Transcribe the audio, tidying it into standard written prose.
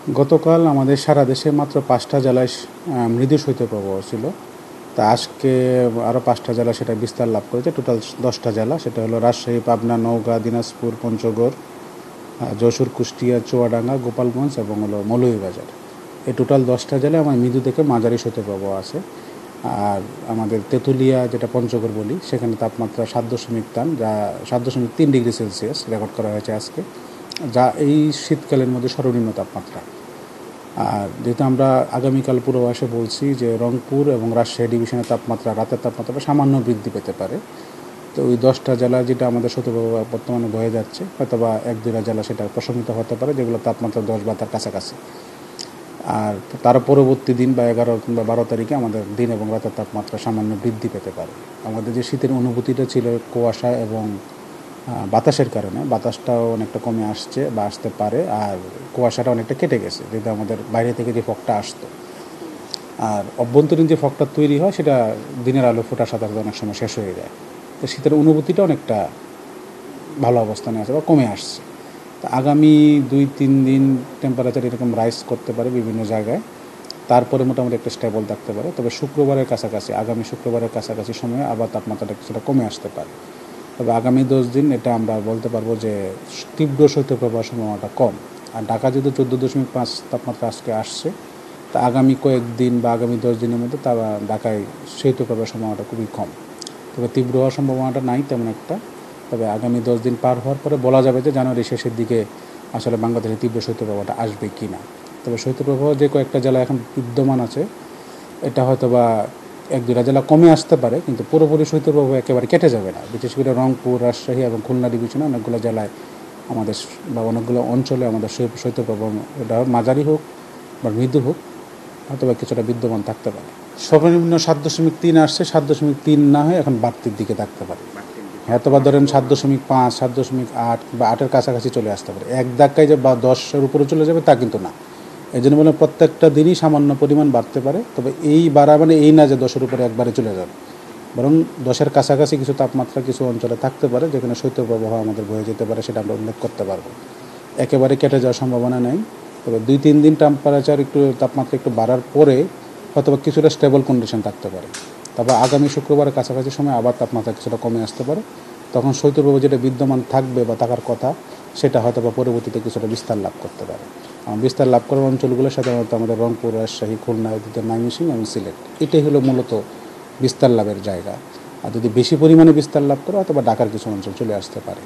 গতকাল আমাদের সারা দেশে মাত্র ৫টা জেলায় মৃদু শৈত্যপ্রবাহ ছিল। তা আজকে আরও ৫টা জেলা সেটা বিস্তার লাভ করেছে। টোটাল ১০টা জেলা, সেটা হলো রাজশাহী, পাবনা, নওগাঁ, দিনাজপুর, পঞ্চগড়, যশোর, কুষ্টিয়া, চুয়াডাঙ্গা, গোপালগঞ্জ এবং হলো মৌলভীবাজার। এই টোটাল 10টা জেলায় আমার মৃদু থেকে মাঝারি শৈত্যপ্রবাহ আছে। আর আমাদের তেঁতুলিয়া, যেটা পঞ্চগড় বলি, সেখানে তাপমাত্রা ৭.৩ ডিগ্রি সেলসিয়াস রেকর্ড করা হয়েছে আজকে, যা এই শীতকালের মধ্যে সর্বনিম্ন তাপমাত্রা। আর যেহেতু আমরা আগামীকাল পূর্বাভাসে বলছি যে রংপুর এবং রাজশাহী ডিভিশনের তাপমাত্রা, রাতের তাপমাত্রাটা সামান্য বৃদ্ধি পেতে পারে। তো ওই 10টা জেলা যেটা আমাদের শৈত্যপ্রবাহ বর্তমানে বয়ে যাচ্ছে, হয়তো বা 1-2টা জেলা সেটা প্রশমিত হতে পারে, যেগুলো তাপমাত্রা 10 বা তার কাছাকাছি। আর তার পরবর্তী দিন বা 11 কিংবা 12 তারিখে আমাদের দিন এবং রাতের তাপমাত্রা সামান্য বৃদ্ধি পেতে পারে। আমাদের যে শীতের অনুভূতিটা ছিল কুয়াশা এবং বাতাসের কারণে, বাতাসটাও অনেকটা কমে আসছে বা আসতে পারে, আর কুয়াশাটা অনেকটা কেটে গেছে, যেটা আমাদের বাইরে থেকে যে ফগটা আসতো। আর অভ্যন্তরীণ যে ফগটা তৈরি হয় সেটা দিনের আলো ফোটার সাথে সাথে অনেক সময় শেষ হয়ে যায়। তো শীতের অনুভূতিটা অনেকটা ভালো অবস্থানে আছে বা কমে আসছে। তো আগামী 2-3 দিন টেম্পারেচার এরকম রাইজ করতে পারে বিভিন্ন জায়গায়, তারপরে মোটামুটি একটা স্টেবল থাকতে পারে। তবে আগামী শুক্রবারের কাছাকাছি সময়ে আবার তাপমাত্রাটা কিছুটা কমে আসতে পারে। তবে আগামী 10 দিন এটা আমরা বলতে পারবো যে তীব্র শৈত্যপ্রবাহের সম্ভাবনাটা কম। আর ঢাকা যেহেতু 14.5 তাপমাত্রা আজকে আসছে, তা আগামী কয়েকদিন বা আগামী 10 দিনের মধ্যে ঢাকায় শৈত্যপ্রবাহের সম্ভাবনাটা খুবই কম। তবে তীব্র হওয়ার সম্ভাবনাটা নাই তেমন একটা। তবে আগামী 10 দিন পার হওয়ার পরে বলা যাবে যে জানুয়ারি শেষের দিকে আসলে বাংলাদেশে তীব্র শৈত্যপ্রবাহটা আসবে কি না। তবে শৈত্যপ্রবাহ যে কয়েকটা জেলা এখন বিদ্যমান আছে, এটা হয়তো বা 1-2টা জেলা কমে আসতে পারে, কিন্তু পুরোপুরি শৈত্যপ্রবাহ একেবারে কেটে যাবে না। বিশেষ করে রংপুর, রাজশাহী এবং খুলনা ডিভিশনে অনেকগুলো জেলায় আমাদের বা অনেকগুলো অঞ্চলে আমাদের শৈত্যপ্রবাহ, এটা মাঝারি হোক বা মৃদু হোক, হয়তো বা কিছুটা বিদ্যমান থাকতে পারে। সর্বনিম্ন 7.3 আসছে, 7.3 না হয়ে এখন বাড়তির দিকে থাকতে পারে। হয়তো বা ধরেন 7.5, 7.8 বা 8-এর কাছাকাছি চলে আসতে পারে। এক ধাক্কায় যে বা 10-এর উপরে চলে যাবে তা কিন্তু না। এই জন্য বললাম প্রত্যেকটা দিনই সামান্য পরিমাণ বাড়তে পারে। তবে এই বাড়া মানে এই না যে 10-এর উপরে একবারে চলে যাবে, বরং 10-এর কাছাকাছি কিছু তাপমাত্রা কিছু অঞ্চলে থাকতে পারে, যেখানে শৈত্যপ্রবাহ আমাদের বয়ে যেতে পারে, সেটা আমরা উল্লেখ করতে পারবো। একেবারে কেটে যাওয়ার সম্ভাবনা নেই। তবে 2-3 দিন তাপমাত্রা একটু বাড়ার পরে হয়তো বা কিছুটা স্টেবল কন্ডিশন থাকতে পারে। তারপর আগামী শুক্রবারের কাছাকাছি সময় আবার তাপমাত্রা কিছুটা কমে আসতে পারে। তখন শৈত্যপ্রবাহ যেটা বিদ্যমান থাকবে বা থাকার কথা, সেটা হয়তো বা পরবর্তীতে কিছুটা বিস্তার লাভ করতে পারে। বিস্তার লাভ করার অঞ্চলগুলো সাধারণত আমাদের রংপুর, রাজশাহী, খুলনা, ময়মনসিংহ এবং সিলেট। এটাই হলো মূলত বিস্তার লাভের জায়গা। আর যদি বেশি পরিমাণে বিস্তার লাভ করে, হয়তো বা ঢাকার কিছু অঞ্চল চলে আসতে পারে।